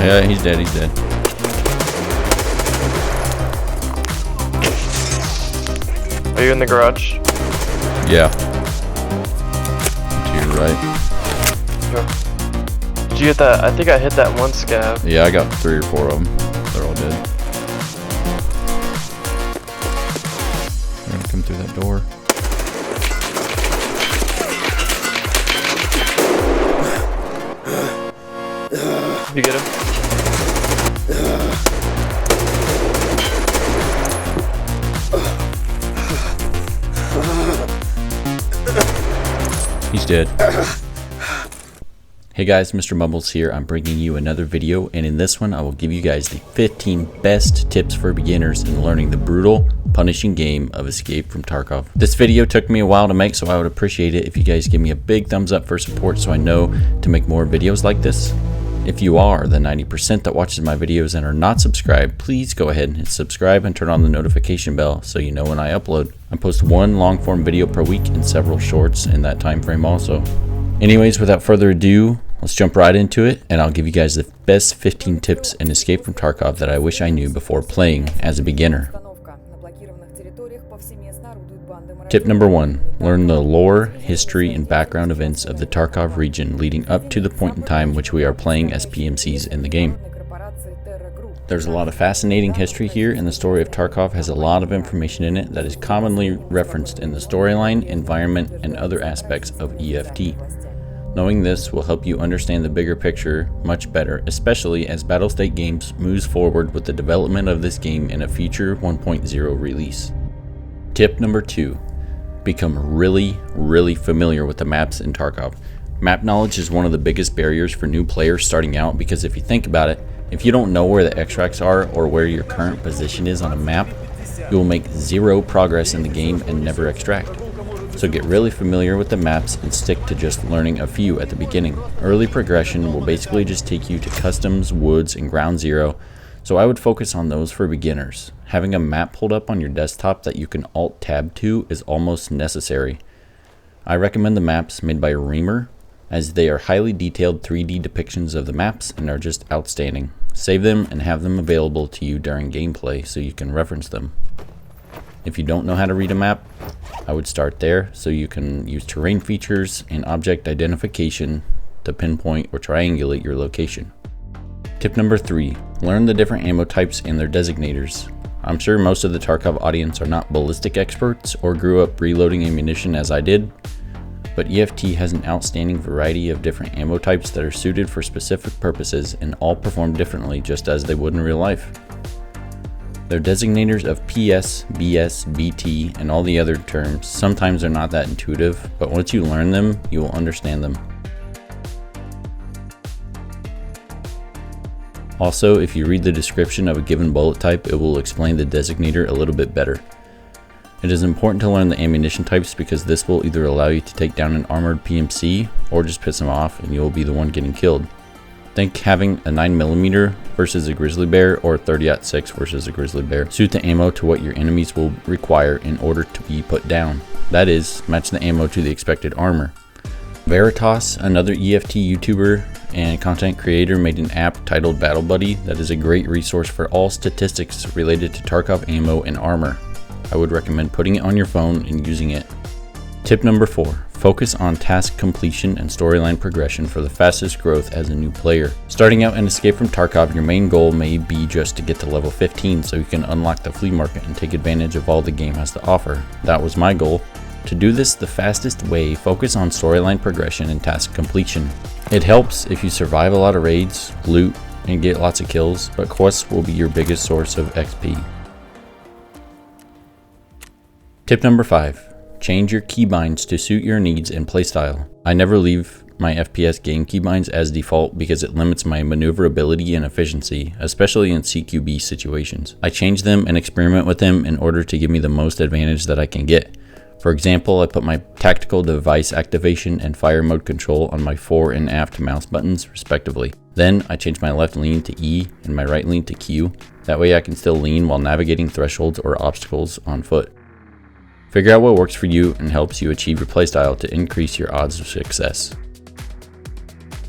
Yeah, he's dead, he's dead. Are you in the garage? Yeah. To your right. Sure. Did you get that? I think I hit that one scav. Yeah, I got 3 or 4 of them. They're all dead. They're gonna come through that door. You get him? He's dead. Hey guys, MrMumbles here. I'm bringing you another video, and in this one I will give you guys the 15 best tips for beginners in learning the brutal, punishing game of Escape from Tarkov. This video took me a while to make, so I would appreciate it if you guys give me a big thumbs up for support so I know to make more videos like this. If you are the 90% that watches my videos and are not subscribed, please go ahead and hit subscribe and turn on the notification bell so you know when I upload. I post one long form video per week and several shorts in that time frame also. Anyways, without further ado, let's jump right into it, and I'll give you guys the best 15 tips in Escape from Tarkov that I wish I knew before playing as a beginner. Tip number 1. Learn the lore, history, and background events of the Tarkov region leading up to the point in time which we are playing as PMCs in the game. There's a lot of fascinating history here, and the story of Tarkov has a lot of information in it that is commonly referenced in the storyline, environment, and other aspects of EFT. Knowing this will help you understand the bigger picture much better, especially as Battlestate Games moves forward with the development of this game in a future 1.0 release. Tip number 2. Become really familiar with the maps in Tarkov. Map knowledge is one of the biggest barriers for new players starting out, because if you think about it, if you don't know where the extracts are or where your current position is on a map, you will make zero progress in the game and never extract. So get really familiar with the maps and stick to just learning a few at the beginning. Early progression will basically just take you to customs, woods, and ground zero, so I would focus on those for beginners. Having a map pulled up on your desktop that you can alt-tab to is almost necessary. I recommend the maps made by Reamer, as they are highly detailed 3D depictions of the maps and are just outstanding. Save them and have them available to you during gameplay so you can reference them. If you don't know how to read a map, I would start there, so you can use terrain features and object identification to pinpoint or triangulate your location. Tip number 3. Learn the different ammo types and their designators. I'm sure most of the Tarkov audience are not ballistic experts or grew up reloading ammunition as I did, but EFT has an outstanding variety of different ammo types that are suited for specific purposes and all perform differently just as they would in real life. Their designators of PS, BS, BT, and all the other terms sometimes are not that intuitive, but once you learn them, you will understand them. Also, if you read the description of a given bullet type, it will explain the designator a little bit better. It is important to learn the ammunition types because this will either allow you to take down an armored PMC or just piss them off and you will be the one getting killed. Think having a 9mm versus a grizzly bear or a 30-06 versus a grizzly bear. Suit the ammo to what your enemies will require in order to be put down. That is, match the ammo to the expected armor. Veritas, another EFT YouTuber and content creator, made an app titled Battle Buddy that is a great resource for all statistics related to Tarkov ammo and armor. I would recommend putting it on your phone and using it. Tip number 4. Focus on task completion and storyline progression for the fastest growth as a new player. Starting out in Escape from Tarkov, your main goal may be just to get to level 15 so you can unlock the flea market and take advantage of all the game has to offer. That was my goal. To do this the fastest way, focus on storyline progression and task completion. It helps if you survive a lot of raids, loot, and get lots of kills, but quests will be your biggest source of XP. Tip number 5. Change your keybinds to suit your needs and playstyle. I never leave my FPS game keybinds as default because it limits my maneuverability and efficiency, especially in CQB situations. I change them and experiment with them in order to give me the most advantage that I can get. For example, I put my tactical device activation and fire mode control on my fore and aft mouse buttons respectively. Then I change my left lean to E and my right lean to Q. That way I can still lean while navigating thresholds or obstacles on foot. Figure out what works for you and helps you achieve your playstyle to increase your odds of success.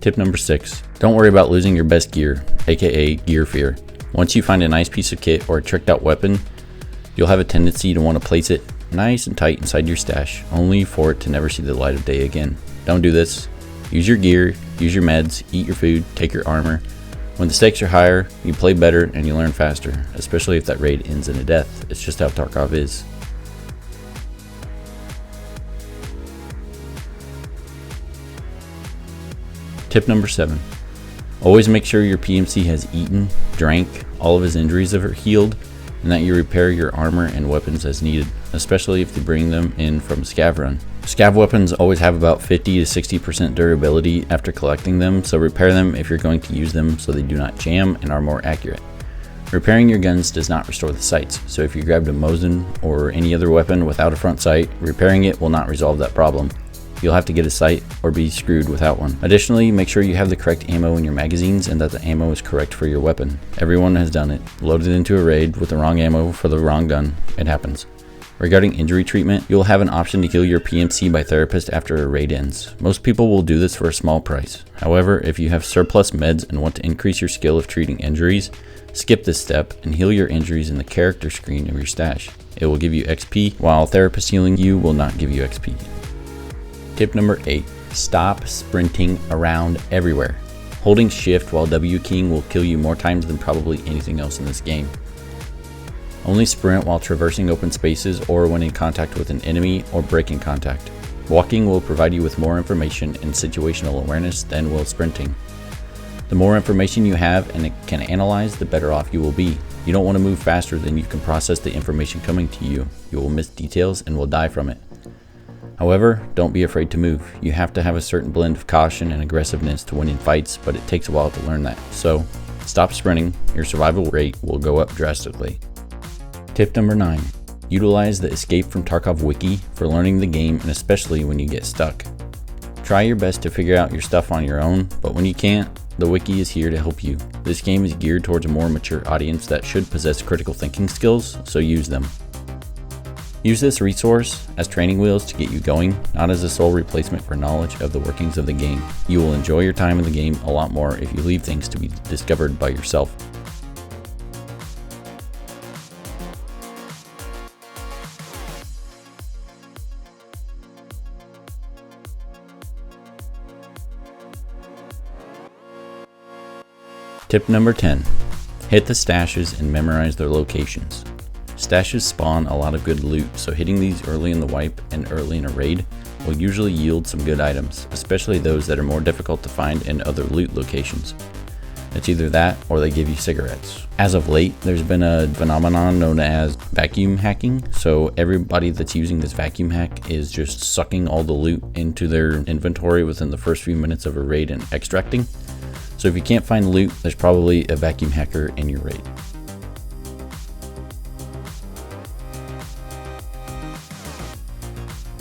Tip number 6. Don't worry about losing your best gear. aka gear fear. Once you find a nice piece of kit or a tricked out weapon, you'll have a tendency to want to place it nice and tight inside your stash, only for it to never see the light of day again. Don't do this. Use your gear, use your meds, eat your food, take your armor. When the stakes are higher, you play better and you learn faster, especially if that raid ends in a death. It's just how Tarkov is. Tip number 7. Always make sure your PMC has eaten, drank, all of his injuries are healed, and that you repair your armor and weapons as needed, especially if you bring them in from a scav run. Scav weapons always have about 50 to 60% durability after collecting them, so repair them if you're going to use them so they do not jam and are more accurate. Repairing your guns does not restore the sights, so if you grabbed a Mosin or any other weapon without a front sight, repairing it will not resolve that problem. You'll have to get a sight or be screwed without one. Additionally, make sure you have the correct ammo in your magazines and that the ammo is correct for your weapon. Everyone has done it. Loaded into a raid with the wrong ammo for the wrong gun. It happens. Regarding injury treatment, you'll have an option to heal your PMC by therapist after a raid ends. Most people will do this for a small price. However, if you have surplus meds and want to increase your skill of treating injuries, skip this step and heal your injuries in the character screen of your stash. It will give you XP, while therapist healing you will not give you XP. Tip number 8. Stop sprinting around everywhere. Holding shift while W-keying will kill you more times than probably anything else in this game. Only sprint while traversing open spaces or when in contact with an enemy or breaking contact. Walking will provide you with more information and situational awareness than will sprinting. The more information you have and can analyze, the better off you will be. You don't want to move faster than you can process the information coming to you. You will miss details and will die from it. However, don't be afraid to move. You have to have a certain blend of caution and aggressiveness to win in fights, but it takes a while to learn that. So, stop sprinting, your survival rate will go up drastically. Tip number 9. Utilize the Escape from Tarkov wiki for learning the game and especially when you get stuck. Try your best to figure out your stuff on your own, but when you can't, the wiki is here to help you. This game is geared towards a more mature audience that should possess critical thinking skills, so use them. Use this resource as training wheels to get you going, not as a sole replacement for knowledge of the workings of the game. You will enjoy your time in the game a lot more if you leave things to be discovered by yourself. Tip number 10. Hit the stashes and memorize their locations. Stashes spawn a lot of good loot, so hitting these early in the wipe and early in a raid will usually yield some good items, especially those that are more difficult to find in other loot locations. It's either that or they give you cigarettes. As of late, there's been a phenomenon known as vacuum hacking, so everybody that's using this vacuum hack is just sucking all the loot into their inventory within the first few minutes of a raid and extracting. So if you can't find loot, there's probably a vacuum hacker in your raid.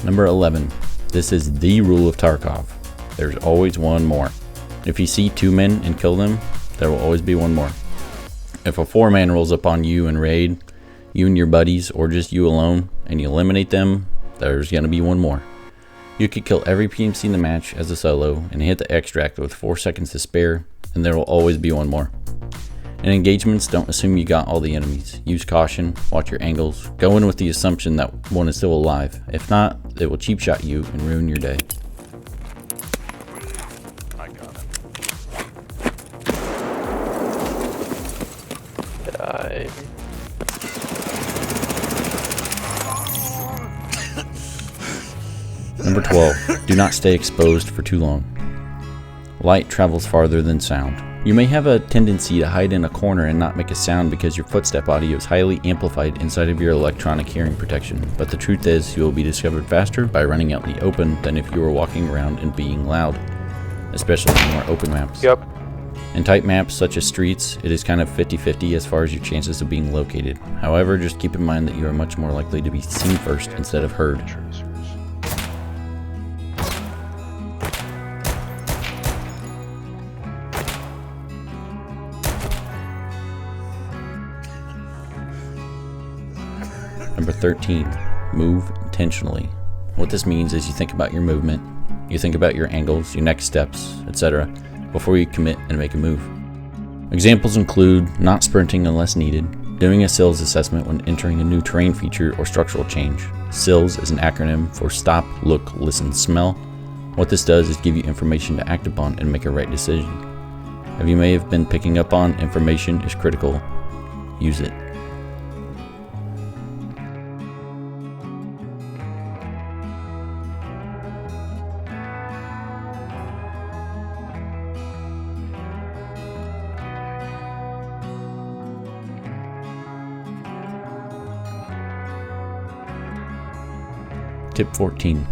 Number 11. This is the rule of Tarkov. There's always one more. If you see 2 men and kill them, there will always be one more. If a 4-man rolls up on you in raid, you and your buddies, or just you alone, and you eliminate them, there's gonna be one more. You could kill every PMC in the match as a solo and hit the extract with 4 seconds to spare, and there will always be one more. In engagements, don't assume you got all the enemies. Use caution, watch your angles, go in with the assumption that one is still alive. If not, it will cheap shot you and ruin your day. I got him. Number 12. Do not stay exposed for too long. Light travels farther than sound. You may have a tendency to hide in a corner and not make a sound because your footstep audio is highly amplified inside of your electronic hearing protection, but the truth is you will be discovered faster by running out in the open than if you were walking around and being loud, especially in more open maps. Yep. In tight maps such as streets, it is kind of 50-50 as far as your chances of being located. However, just keep in mind that you are much more likely to be seen first instead of heard. Number 13, move intentionally. What this means is you think about your movement, you think about your angles, your next steps, etc. before you commit and make a move. Examples include not sprinting unless needed, doing a SILS assessment when entering a new terrain feature or structural change. SILS is an acronym for Stop, Look, Listen, Smell. What this does is give you information to act upon and make a right decision. If you may have been picking up on information is critical, use it. Tip 14.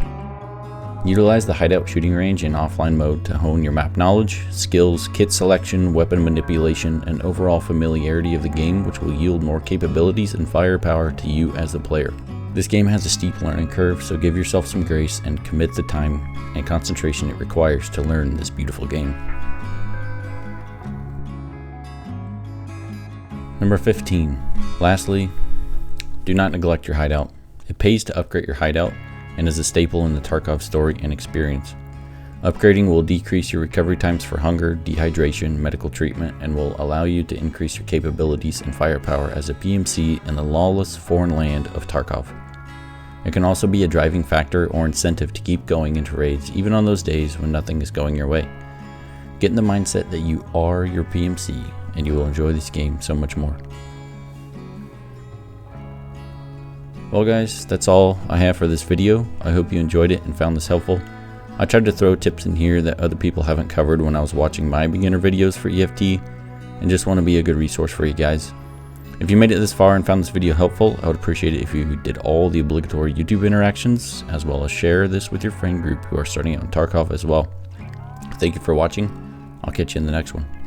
Utilize the hideout shooting range in offline mode to hone your map knowledge, skills, kit selection, weapon manipulation, and overall familiarity of the game, which will yield more capabilities and firepower to you as the player. This game has a steep learning curve, so give yourself some grace and commit the time and concentration it requires to learn this beautiful game. Number 15. Lastly, do not neglect your hideout. It pays to upgrade your hideout and is a staple in the Tarkov story and experience. Upgrading will decrease your recovery times for hunger, dehydration, medical treatment, and will allow you to increase your capabilities and firepower as a PMC in the lawless foreign land of Tarkov. It can also be a driving factor or incentive to keep going into raids even on those days when nothing is going your way. Get in the mindset that you are your PMC and you will enjoy this game so much more. Well guys, that's all I have for this video. I hope you enjoyed it and found this helpful. I tried to throw tips in here that other people haven't covered when I was watching my beginner videos for EFT, and just want to be a good resource for you guys. If you made it this far and found this video helpful, I would appreciate it if you did all the obligatory YouTube interactions, as well as share this with your friend group who are starting out in Tarkov as well. Thank you for watching. I'll catch you in the next one.